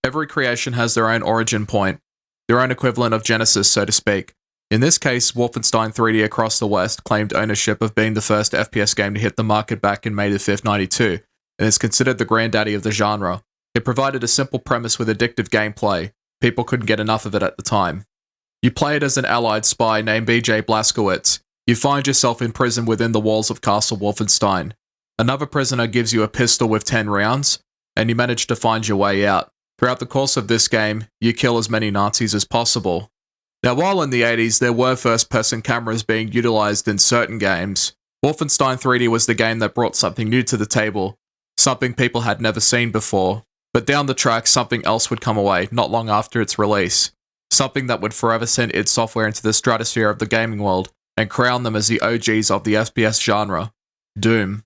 Every creation has their own origin point, their own equivalent of Genesis, so to speak. In this case, Wolfenstein 3D Across the West claimed ownership of being the first FPS game to hit the market back in May 5th, 92, and is considered the granddaddy of the genre. It provided a simple premise with addictive gameplay. People couldn't get enough of it at the time. You play it as an allied spy named BJ Blazkowicz. You find yourself in prison within the walls of Castle Wolfenstein. Another prisoner gives you a pistol with 10 rounds, and you manage to find your way out. Throughout the course of this game, you kill as many Nazis as possible. Now, while in the 80s there were first-person cameras being utilized in certain games, Wolfenstein 3D was the game that brought something new to the table, something people had never seen before. But down the track, something else would come away not long after its release. Something that would forever send id Software into the stratosphere of the gaming world and crown them as the OGs of the FPS genre. Doom.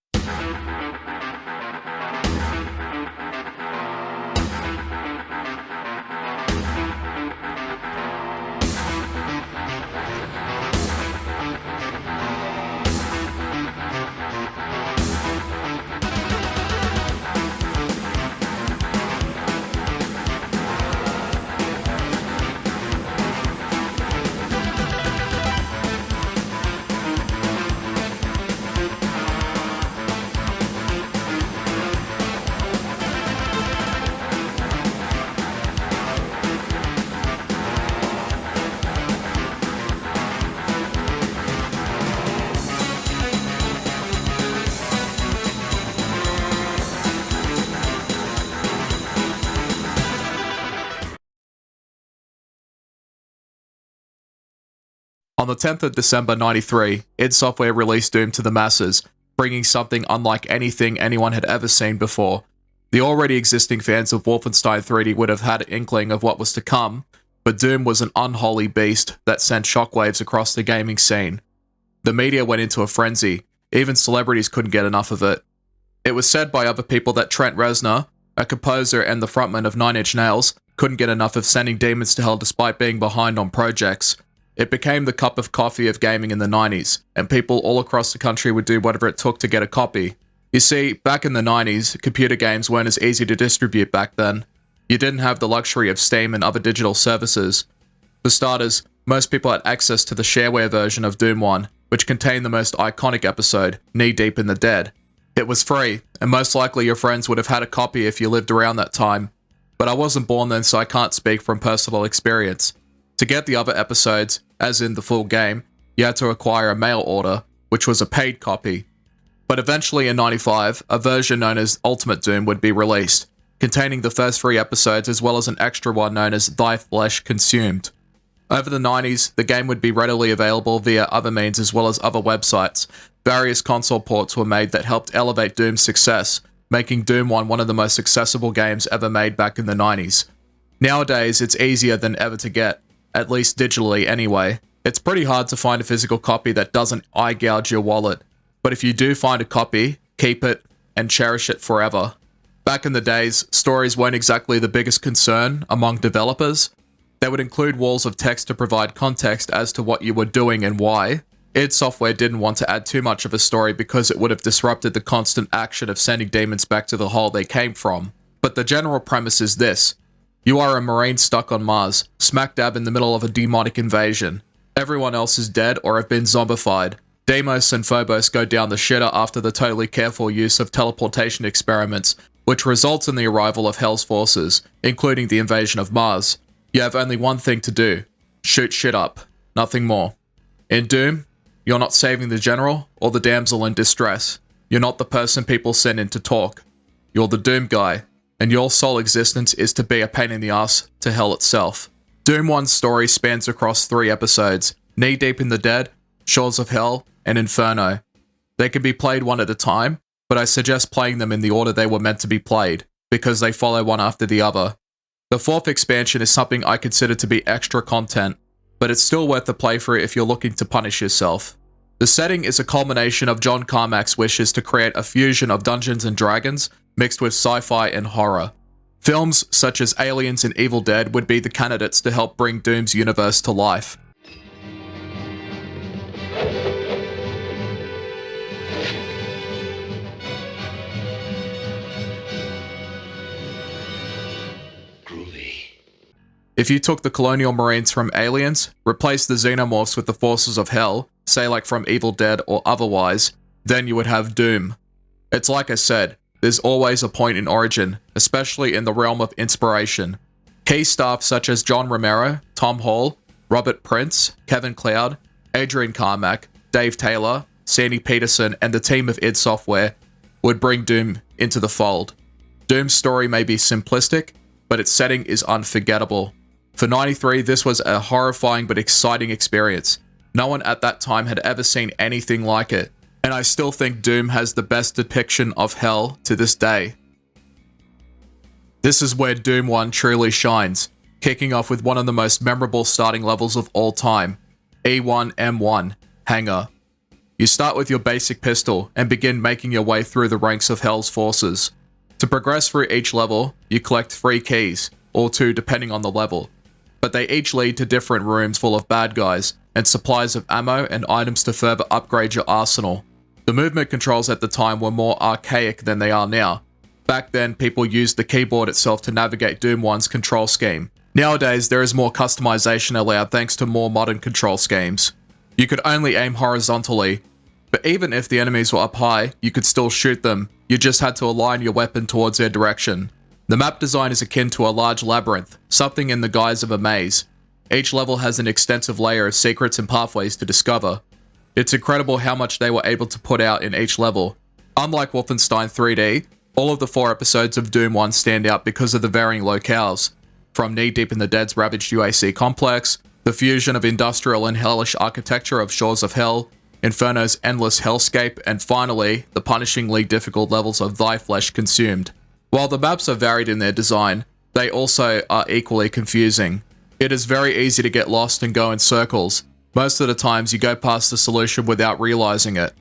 On the 10th of December 93, id Software released Doom to the masses, bringing something unlike anything anyone had ever seen before. The already existing fans of Wolfenstein 3D would have had an inkling of what was to come, but Doom was an unholy beast that sent shockwaves across the gaming scene. The media went into a frenzy, even celebrities couldn't get enough of it. It was said by other people that Trent Reznor, a composer and the frontman of Nine Inch Nails, couldn't get enough of sending demons to hell despite being behind on projects. It became the cup of coffee of gaming in the 90s, and people all across the country would do whatever it took to get a copy. You see, back in the 90s, computer games weren't as easy to distribute back then. You didn't have the luxury of Steam and other digital services. For starters, most people had access to the shareware version of Doom 1, which contained the most iconic episode, Knee Deep in the Dead. It was free, and most likely your friends would have had a copy if you lived around that time. But I wasn't born then, so I can't speak from personal experience. To get the other episodes, as in the full game, you had to acquire a mail order, which was a paid copy. But eventually in 95, a version known as Ultimate Doom would be released, containing the first 3 episodes as well as an extra one known as Thy Flesh Consumed. Over the 90s, the game would be readily available via other means as well as other websites. Various console ports were made that helped elevate Doom's success, making Doom 1 one of the most accessible games ever made back in the 90s. Nowadays, it's easier than ever to get, at least digitally anyway. It's pretty hard to find a physical copy that doesn't eye gouge your wallet. But if you do find a copy, keep it and cherish it forever. Back in the days, stories weren't exactly the biggest concern among developers. They would include walls of text to provide context as to what you were doing and why. id Software didn't want to add too much of a story because it would have disrupted the constant action of sending demons back to the hole they came from. But the general premise is this. You are a Marine stuck on Mars, smack dab in the middle of a demonic invasion. Everyone else is dead or have been zombified. Deimos and Phobos go down the shitter after the totally careful use of teleportation experiments, which results in the arrival of Hell's forces, including the invasion of Mars. You have only one thing to do. Shoot shit up. Nothing more. In Doom, you're not saving the general or the damsel in distress. You're not the person people send in to talk. You're the Doom guy, and your sole existence is to be a pain in the ass to hell itself. Doom 1's story spans across 3 episodes, Knee Deep in the Dead, Shores of Hell, and Inferno. They can be played one at a time, but I suggest playing them in the order they were meant to be played, because they follow one after the other. The 4th expansion is something I consider to be extra content, but it's still worth the playthrough if you're looking to punish yourself. The setting is a culmination of John Carmack's wishes to create a fusion of Dungeons & Dragons mixed with sci-fi and horror. Films such as Aliens and Evil Dead would be the candidates to help bring Doom's universe to life. Groovy. If you took the colonial marines from Aliens, replaced the xenomorphs with the forces of hell, say like from Evil Dead or otherwise, then you would have Doom. It's like I said, there's always a point in origin, especially in the realm of inspiration. Key staff such as John Romero, Tom Hall, Robert Prince, Kevin Cloud, Adrian Carmack, Dave Taylor, Sandy Peterson, and the team of id Software would bring Doom into the fold. Doom's story may be simplistic, but its setting is unforgettable. For 93, this was a horrifying but exciting experience. No one at that time had ever seen anything like it, and I still think Doom has the best depiction of hell to this day. This is where Doom 1 truly shines, kicking off with one of the most memorable starting levels of all time, E1M1, Hangar. You start with your basic pistol and begin making your way through the ranks of Hell's forces. To progress through each level, you collect 3 keys, or 2 depending on the level, but they each lead to different rooms full of bad guys and supplies of ammo and items to further upgrade your arsenal. The movement controls at the time were more archaic than they are now. Back then, people used the keyboard itself to navigate Doom 1's control scheme. Nowadays, there is more customization allowed thanks to more modern control schemes. You could only aim horizontally, but even if the enemies were up high, you could still shoot them. You just had to align your weapon towards their direction. The map design is akin to a large labyrinth, something in the guise of a maze. Each level has an extensive layer of secrets and pathways to discover. It's incredible how much they were able to put out in each level. Unlike Wolfenstein 3D, all of the 4 episodes of Doom 1 stand out because of the varying locales, from knee-deep in the Dead's ravaged UAC complex, the fusion of industrial and hellish architecture of Shores of Hell, Inferno's endless hellscape, and finally, the punishingly difficult levels of Thy Flesh Consumed. While the maps are varied in their design, they also are equally confusing. It is very easy to get lost and go in circles. Most of the times you go past the solution without realizing it.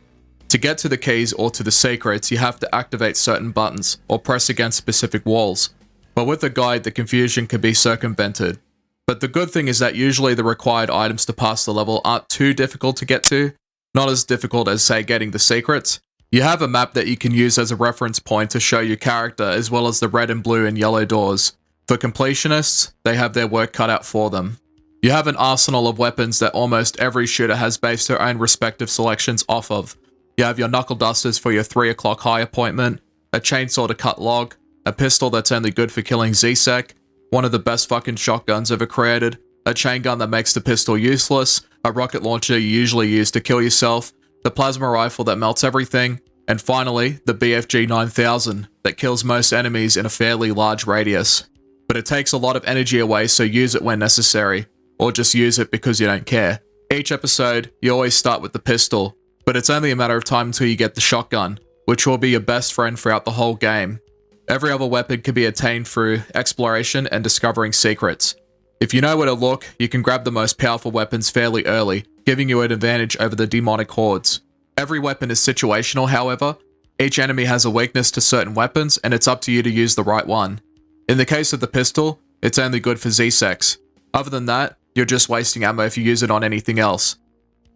To get to the keys or to the secrets, you have to activate certain buttons or press against specific walls. But with a guide, the confusion can be circumvented. But the good thing is that usually the required items to pass the level aren't too difficult to get to, not as difficult as, say, getting the secrets. You have a map that you can use as a reference point to show your character, as well as the red and blue and yellow doors. For completionists, they have their work cut out for them. You have an arsenal of weapons that almost every shooter has based their own respective selections off of. You have your knuckle dusters for your 3 o'clock high appointment, a chainsaw to cut log, a pistol that's only good for killing Z-Sec, one of the best fucking shotguns ever created, a chain gun that makes the pistol useless, a rocket launcher you usually use to kill yourself, the plasma rifle that melts everything, and finally, the BFG 9000 that kills most enemies in a fairly large radius. But it takes a lot of energy away, so use it when necessary, or just use it because you don't care. Each episode, you always start with the pistol, but it's only a matter of time until you get the shotgun, which will be your best friend throughout the whole game. Every other weapon can be attained through exploration and discovering secrets. If you know where to look, you can grab the most powerful weapons fairly early, giving you an advantage over the demonic hordes. Every weapon is situational, however. Each enemy has a weakness to certain weapons, and it's up to you to use the right one. In the case of the pistol, it's only good for Z-Secs. Other than that, you're just wasting ammo if you use it on anything else.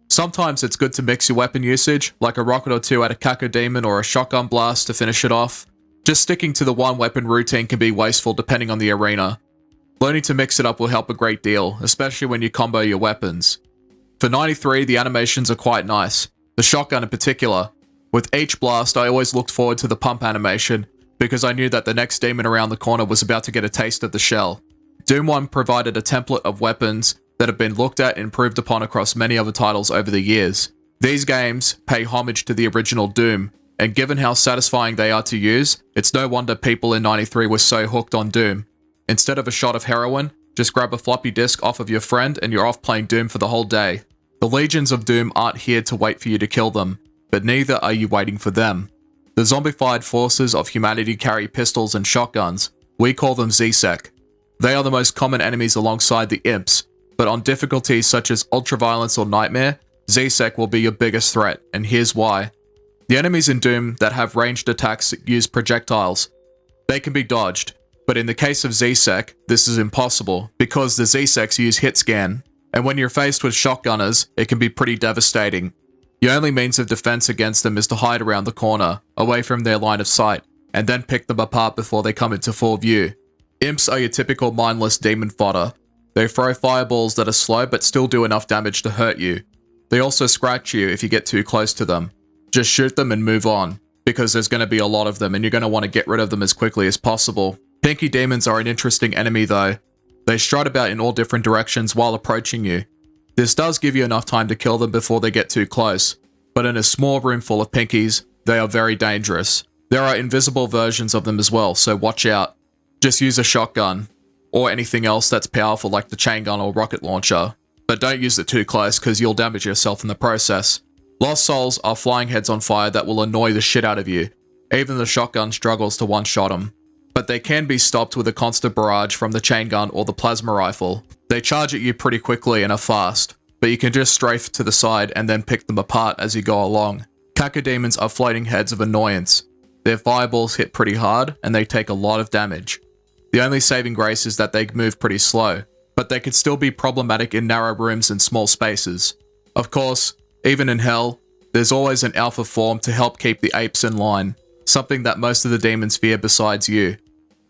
Sometimes it's good to mix your weapon usage, like a rocket or 2 at a Cacodemon or a shotgun blast to finish it off. Just sticking to the one weapon routine can be wasteful depending on the arena. Learning to mix it up will help a great deal, especially when you combo your weapons. For 93, the animations are quite nice, the shotgun in particular. With each blast, I always looked forward to the pump animation, because I knew that the next demon around the corner was about to get a taste of the shell. Doom 1 provided a template of weapons that have been looked at and improved upon across many other titles over the years. These games pay homage to the original Doom, and given how satisfying they are to use, it's no wonder people in 93 were so hooked on Doom. Instead of a shot of heroin, just grab a floppy disk off of your friend and you're off playing Doom for the whole day. The legions of Doom aren't here to wait for you to kill them, but neither are you waiting for them. The zombified forces of humanity carry pistols and shotguns. We call them Z-Sec. They are the most common enemies alongside the imps, but on difficulties such as Ultraviolence or Nightmare, Z-Sec will be your biggest threat, and here's why. The enemies in Doom that have ranged attacks use projectiles. They can be dodged, but in the case of Z-Sec, this is impossible, because the Z-Secs use hit scan, and when you're faced with shotgunners, it can be pretty devastating. Your only means of defense against them is to hide around the corner, away from their line of sight, and then pick them apart before they come into full view. Imps are your typical mindless demon fodder. They throw fireballs that are slow but still do enough damage to hurt you. They also scratch you if you get too close to them. Just shoot them and move on, because there's going to be a lot of them and you're going to want to get rid of them as quickly as possible. Pinky demons are an interesting enemy though. They strut about in all different directions while approaching you. This does give you enough time to kill them before they get too close, but in a small room full of pinkies, they are very dangerous. There are invisible versions of them as well, so watch out. Just use a shotgun, or anything else that's powerful like the chain gun or rocket launcher, but don't use it too close because you'll damage yourself in the process. Lost souls are flying heads on fire that will annoy the shit out of you. Even the shotgun struggles to one-shot them. But they can be stopped with a constant barrage from the chain gun or the plasma rifle. They charge at you pretty quickly and are fast, but you can just strafe to the side and then pick them apart as you go along. Cacodemons are floating heads of annoyance. Their fireballs hit pretty hard and they take a lot of damage. The only saving grace is that they move pretty slow, but they could still be problematic in narrow rooms and small spaces. Of course, even in hell, there's always an alpha form to help keep the apes in line, something that most of the demons fear besides you.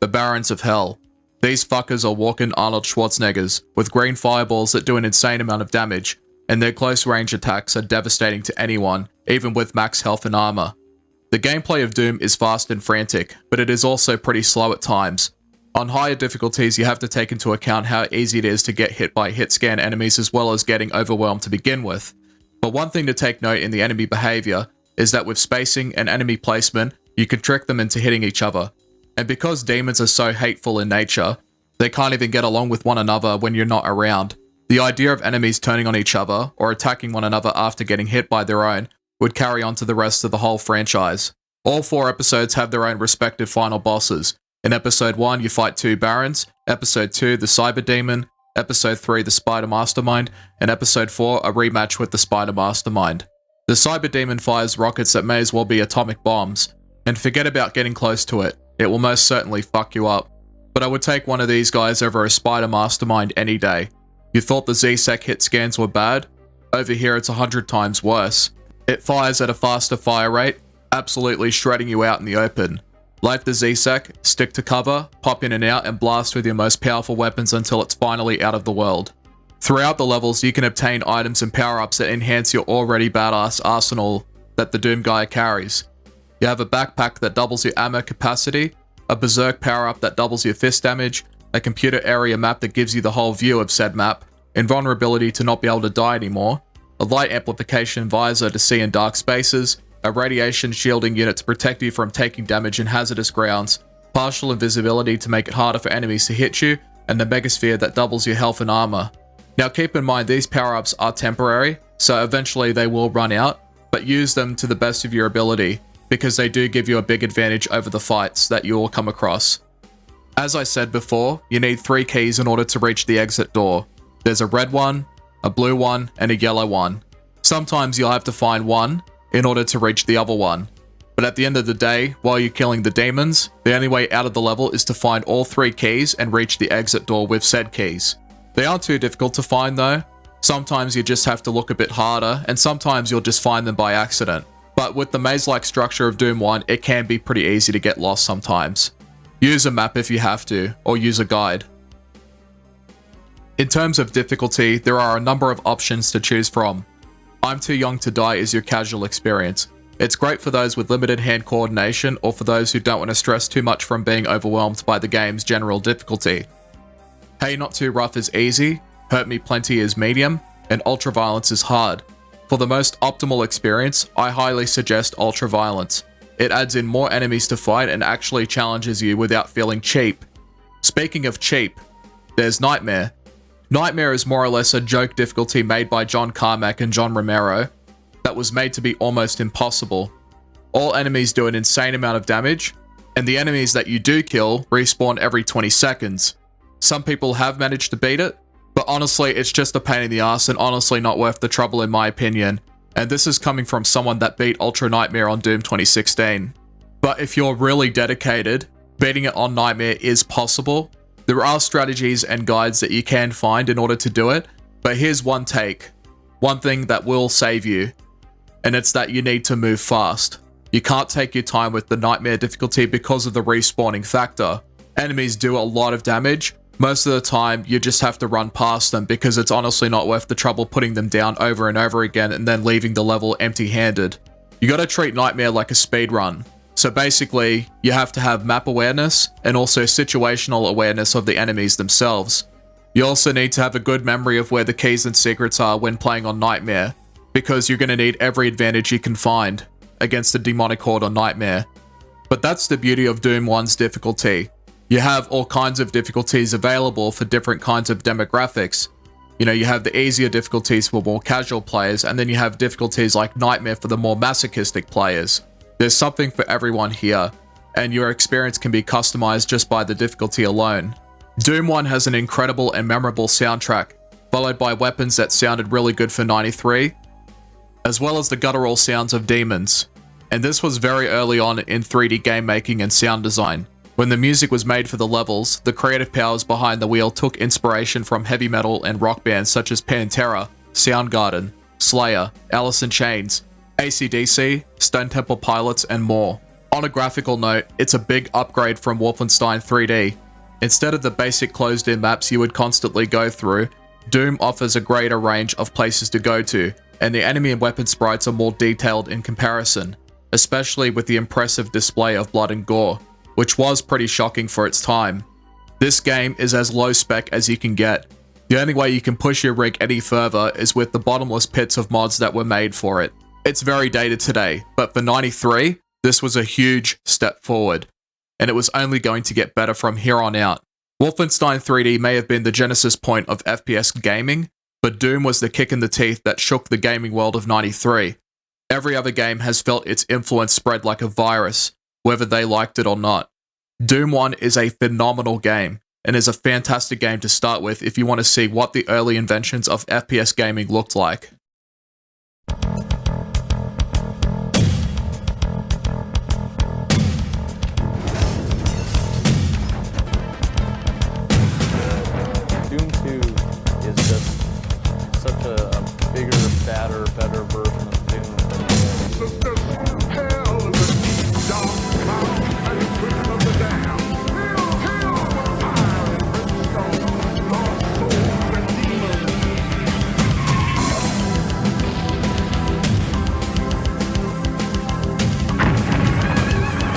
The Barons of Hell. These fuckers are walking Arnold Schwarzeneggers, with green fireballs that do an insane amount of damage, and their close range attacks are devastating to anyone, even with max health and armor. The gameplay of Doom is fast and frantic, but it is also pretty slow at times. On higher difficulties, you have to take into account how easy it is to get hit by hit-scan enemies as well as getting overwhelmed to begin with. But one thing to take note in the enemy behavior is that with spacing and enemy placement, you can trick them into hitting each other. And because demons are so hateful in nature, they can't even get along with one another when you're not around. The idea of enemies turning on each other or attacking one another after getting hit by their own would carry on to the rest of the whole franchise. All 4 episodes have their own respective final bosses. In episode 1, you fight 2 barons, episode 2, the cyber demon, episode 3, the spider mastermind, and episode 4, a rematch with the spider mastermind. The cyber demon fires rockets that may as well be atomic bombs, and forget about getting close to it. It will most certainly fuck you up. But I would take one of these guys over a spider mastermind any day. You thought the Z-Sec hit scans were bad? Over here it's 100 times worse. It fires at a faster fire rate, absolutely shredding you out in the open. Like the Z-Sec, stick to cover, pop in and out, and blast with your most powerful weapons until it's finally out of the world. Throughout the levels, you can obtain items and power-ups that enhance your already badass arsenal that the Doom guy carries. You have a backpack that doubles your ammo capacity, a berserk power-up that doubles your fist damage, a computer area map that gives you the whole view of said map, invulnerability to not be able to die anymore, a light amplification visor to see in dark spaces, a radiation shielding unit to protect you from taking damage in hazardous grounds, partial invisibility to make it harder for enemies to hit you, and the megasphere that doubles your health and armor. Now keep in mind these power-ups are temporary, so eventually they will run out, but use them to the best of your ability, because they do give you a big advantage over the fights that you will come across. As I said before, you need 3 keys in order to reach the exit door. There's a red one, a blue one, and a yellow one. Sometimes you'll have to find one in order to reach the other one. But at the end of the day, while you're killing the demons, the only way out of the level is to find all 3 keys and reach the exit door with said keys. They aren't too difficult to find though. Sometimes you just have to look a bit harder, and sometimes you'll just find them by accident. But with the maze-like structure of Doom 1, it can be pretty easy to get lost sometimes. Use a map if you have to, or use a guide. In terms of difficulty, there are a number of options to choose from. I'm Too Young to Die is your casual experience. It's great for those with limited hand coordination or for those who don't want to stress too much from being overwhelmed by the game's general difficulty. Hey Not Too Rough is easy, Hurt Me Plenty is medium, and Ultraviolence is hard. For the most optimal experience, I highly suggest Ultraviolence. It adds in more enemies to fight and actually challenges you without feeling cheap. Speaking of cheap, there's Nightmare. Nightmare is more or less a joke difficulty made by John Carmack and John Romero that was made to be almost impossible. All enemies do an insane amount of damage, and the enemies that you do kill respawn every 20 seconds. Some people have managed to beat it, but honestly, it's just a pain in the ass and honestly not worth the trouble in my opinion. And this is coming from someone that beat Ultra Nightmare on Doom 2016. But if you're really dedicated, beating it on Nightmare is possible. There are strategies and guides that you can find in order to do it, but here's one take. One thing that will save you, and it's that you need to move fast. You can't take your time with the Nightmare difficulty because of the respawning factor. Enemies do a lot of damage, Most of the time, you just have to run past them because it's honestly not worth the trouble putting them down over and over again and then leaving the level empty-handed. You gotta treat Nightmare like a speedrun. So basically, you have to have map awareness and also situational awareness of the enemies themselves. You also need to have a good memory of where the keys and secrets are when playing on Nightmare, because you're gonna need every advantage you can find against the demonic horde on Nightmare. But that's the beauty of Doom 1's difficulty. You have all kinds of difficulties available for different kinds of demographics. You have the easier difficulties for more casual players, and then you have difficulties like Nightmare for the more masochistic players. There's something for everyone here, and your experience can be customized just by the difficulty alone. Doom 1 has an incredible and memorable soundtrack, followed by weapons that sounded really good for 93, as well as the guttural sounds of demons. And this was very early on in 3D game making and sound design. When the music was made for the levels, the creative powers behind the wheel took inspiration from heavy metal and rock bands such as Pantera, Soundgarden, Slayer, Alice in Chains, AC/DC, Stone Temple Pilots, and more. On a graphical note, it's a big upgrade from Wolfenstein 3D. Instead of the basic closed-in maps you would constantly go through, Doom offers a greater range of places to go to, and the enemy and weapon sprites are more detailed in comparison, especially with the impressive display of blood and gore, which was pretty shocking for its time. This game is as low spec as you can get. The only way you can push your rig any further is with the bottomless pits of mods that were made for it. It's very dated today, but for 93, this was a huge step forward, and it was only going to get better from here on out. Wolfenstein 3D may have been the genesis point of FPS gaming, but Doom was the kick in the teeth that shook the gaming world of 93. Every other game has felt its influence spread like a virus, whether they liked it or not. Doom 1 is a phenomenal game, and is a fantastic game to start with if you want to see what the early inventions of FPS gaming looked like. Doom 2 is just such a bigger, badder, better version of Doom.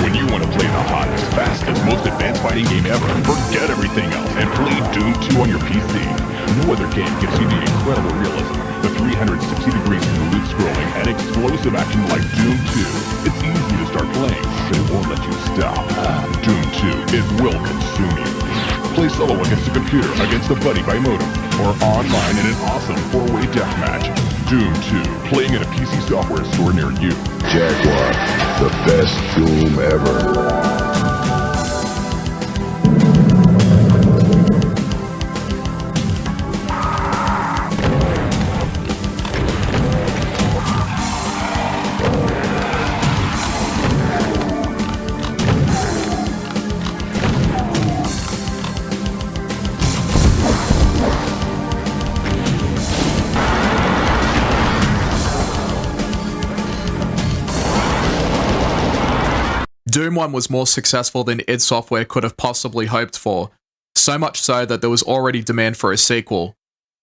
When you want to play the hottest, fastest, most advanced fighting game ever, forget everything else and play Doom 2 on your PC. No other game gives you the incredible realism, the 360 degrees from the loot scrolling, and explosive action like Doom 2. It's easy to start playing, but it won't let you stop. Doom 2, it will consume you. Play solo against a computer, against a buddy by modem, or online in an awesome 4-way deathmatch. Doom 2, playing at a PC software store near you. Jaguar, the best Doom ever. Doom 1 was more successful than id Software could have possibly hoped for, so much so that there was already demand for a sequel.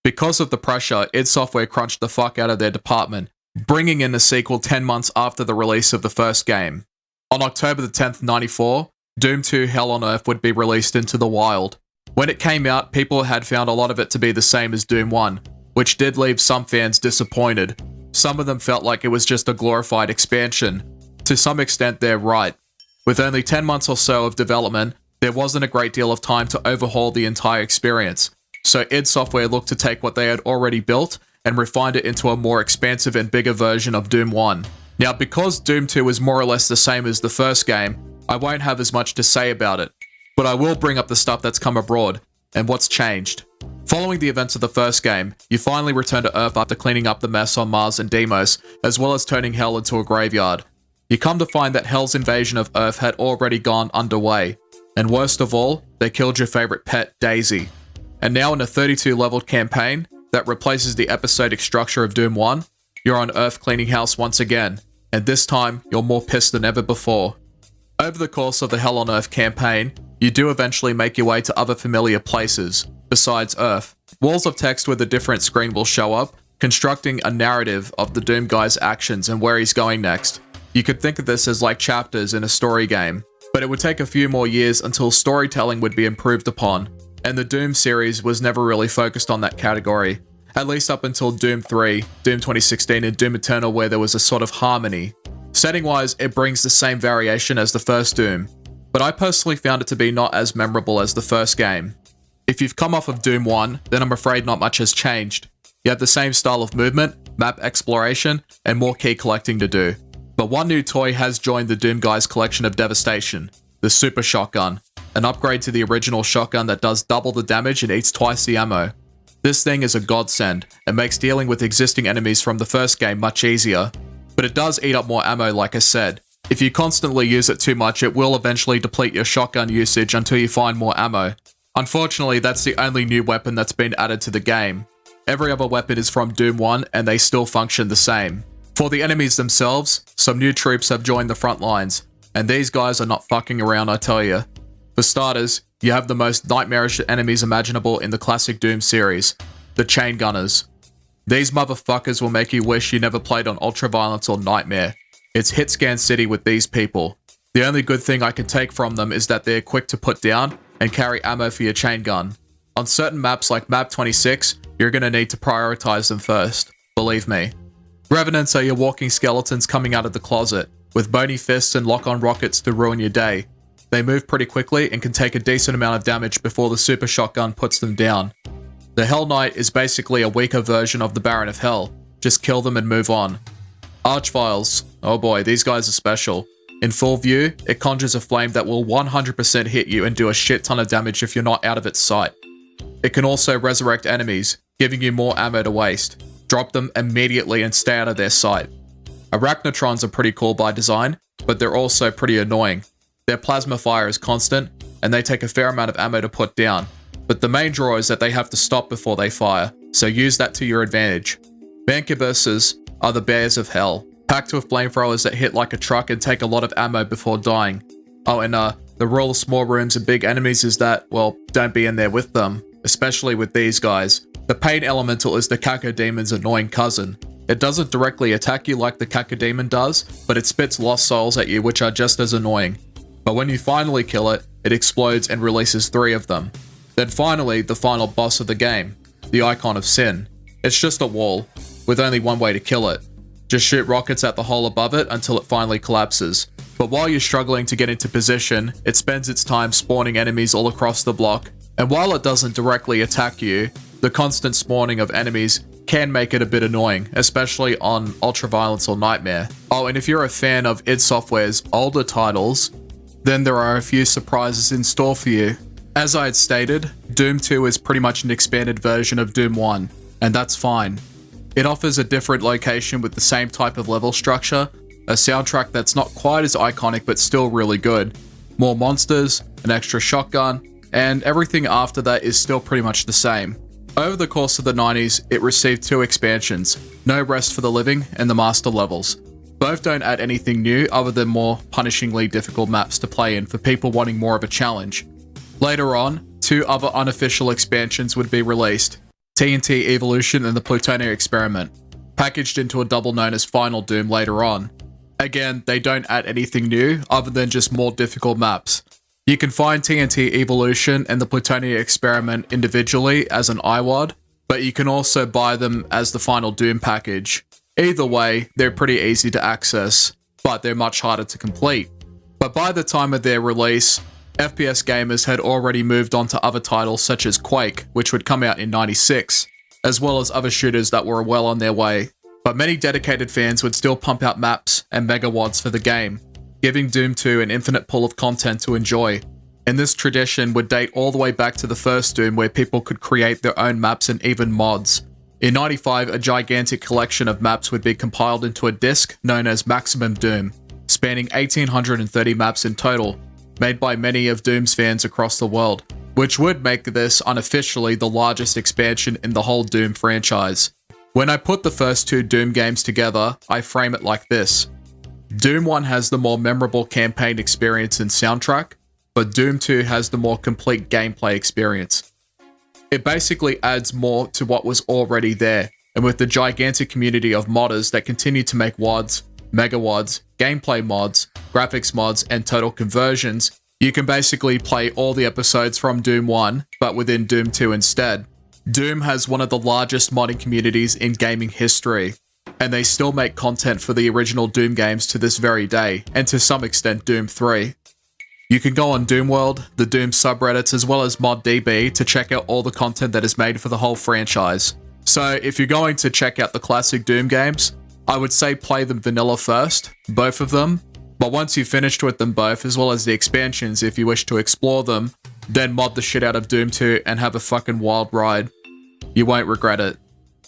Because of the pressure, id Software crunched the fuck out of their department, bringing in a sequel 10 months after the release of the first game. On October the 10th, 94, Doom 2 Hell on Earth would be released into the wild. When it came out, people had found a lot of it to be the same as Doom 1, which did leave some fans disappointed. Some of them felt like it was just a glorified expansion. To some extent, they're right. With only 10 months or so of development, there wasn't a great deal of time to overhaul the entire experience, so id Software looked to take what they had already built and refined it into a more expansive and bigger version of Doom 1. Now, because Doom 2 is more or less the same as the first game, I won't have as much to say about it, but I will bring up the stuff that's come abroad, and what's changed. Following the events of the first game, you finally return to Earth after cleaning up the mess on Mars and Deimos, as well as turning Hell into a graveyard. You come to find that Hell's invasion of Earth had already gone underway, and worst of all, they killed your favorite pet, Daisy. And now in a 32-leveled campaign that replaces the episodic structure of Doom 1, you're on Earth cleaning house once again, and this time, you're more pissed than ever before. Over the course of the Hell on Earth campaign, you do eventually make your way to other familiar places, besides Earth. Walls of text with a different screen will show up, constructing a narrative of the Doom guy's actions and where he's going next. You could think of this as like chapters in a story game, but it would take a few more years until storytelling would be improved upon, and the Doom series was never really focused on that category, at least up until Doom 3, Doom 2016, and Doom Eternal, where there was a sort of harmony. Setting-wise, it brings the same variation as the first Doom, but I personally found it to be not as memorable as the first game. If you've come off of Doom 1, then I'm afraid not much has changed. You have the same style of movement, map exploration, and more key collecting to do. But one new toy has joined the Doom Guy's collection of devastation, the Super Shotgun, an upgrade to the original shotgun that does double the damage and eats twice the ammo. This thing is a godsend, and makes dealing with existing enemies from the first game much easier, but it does eat up more ammo like I said. If you constantly use it too much, it will eventually deplete your shotgun usage until you find more ammo. Unfortunately, that's the only new weapon that's been added to the game. Every other weapon is from Doom 1 and they still function the same. For the enemies themselves, some new troops have joined the front lines, and these guys are not fucking around, I tell you. For starters, you have the most nightmarish enemies imaginable in the classic Doom series, the Chain Gunners. These motherfuckers will make you wish you never played on Ultraviolence or Nightmare. It's hit scan city with these people. The only good thing I can take from them is that they're quick to put down and carry ammo for your chain gun. On certain maps like Map 26, you're gonna need to prioritize them first, believe me. Revenants are your walking skeletons coming out of the closet, with bony fists and lock-on rockets to ruin your day. They move pretty quickly and can take a decent amount of damage before the super shotgun puts them down. The Hell Knight is basically a weaker version of the Baron of Hell. Just kill them and move on. Archviles. Oh boy, these guys are special. In full view, it conjures a flame that will 100% hit you and do a shit ton of damage if you're not out of its sight. It can also resurrect enemies, giving you more ammo to waste. Drop them immediately and stay out of their sight. Arachnotrons are pretty cool by design, but they're also pretty annoying. Their plasma fire is constant, and they take a fair amount of ammo to put down. But the main draw is that they have to stop before they fire, so use that to your advantage. Mancubuses are the bears of hell, packed with flamethrowers that hit like a truck and take a lot of ammo before dying. Oh, and the rule of small rooms and big enemies is that, well, don't be in there with them, especially with these guys. The pain elemental is the Cacodemon's annoying cousin. It doesn't directly attack you like the Cacodemon does, but it spits lost souls at you which are just as annoying. But when you finally kill it, it explodes and releases 3 of them. Then finally, the final boss of the game, the Icon of Sin. It's just a wall, with only one way to kill it. Just shoot rockets at the hole above it until it finally collapses. But while you're struggling to get into position, it spends its time spawning enemies all across the block. And while it doesn't directly attack you, the constant spawning of enemies can make it a bit annoying, especially on Ultraviolence or Nightmare. Oh, and if you're a fan of id Software's older titles, then there are a few surprises in store for you. As I had stated, Doom 2 is pretty much an expanded version of Doom 1, and that's fine. It offers a different location with the same type of level structure, a soundtrack that's not quite as iconic but still really good, more monsters, an extra shotgun, and everything after that is still pretty much the same. Over the course of the 90s, it received 2 expansions, No Rest for the Living and the Master Levels. Both don't add anything new other than more punishingly difficult maps to play in for people wanting more of a challenge. Later on, 2 other unofficial expansions would be released, TNT Evolution and the Plutonia Experiment, packaged into a double known as Final Doom later on. Again, they don't add anything new other than just more difficult maps. You can find TNT Evolution and the Plutonia Experiment individually as an IWAD, but you can also buy them as the Final Doom package. Either way, they're pretty easy to access, but they're much harder to complete. But by the time of their release, FPS gamers had already moved on to other titles such as Quake, which would come out in '96, as well as other shooters that were well on their way. But many dedicated fans would still pump out maps and megawads for the game, giving Doom 2 an infinite pool of content to enjoy. And this tradition would date all the way back to the first Doom, where people could create their own maps and even mods. In '95, a gigantic collection of maps would be compiled into a disc known as Maximum Doom, spanning 1,830 maps in total, made by many of Doom's fans across the world, which would make this unofficially the largest expansion in the whole Doom franchise. When I put the first 2 Doom games together, I frame it like this. Doom 1 has the more memorable campaign experience and soundtrack, but Doom 2 has the more complete gameplay experience. It basically adds more to what was already there, and with the gigantic community of modders that continue to make WODs, Mega WODs, gameplay mods, graphics mods, and total conversions, you can basically play all the episodes from Doom 1, but within Doom 2 instead. Doom has one of the largest modding communities in gaming history, and they still make content for the original Doom games to this very day, and to some extent Doom 3. You can go on Doom World, the Doom subreddits, as well as ModDB to check out all the content that is made for the whole franchise. So if you're going to check out the classic Doom games, I would say play them vanilla first, both of them, but once you've finished with them both, as well as the expansions if you wish to explore them, then mod the shit out of Doom 2 and have a fucking wild ride. You won't regret it.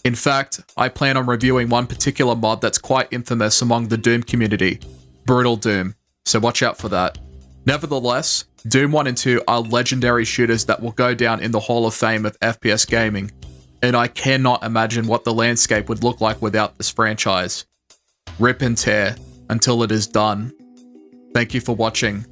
In fact, I plan on reviewing one particular mod that's quite infamous among the Doom community, Brutal Doom, so watch out for that. Nevertheless, Doom 1 and 2 are legendary shooters that will go down in the Hall of Fame of FPS gaming, and I cannot imagine what the landscape would look like without this franchise. Rip and tear until it is done. Thank you for watching.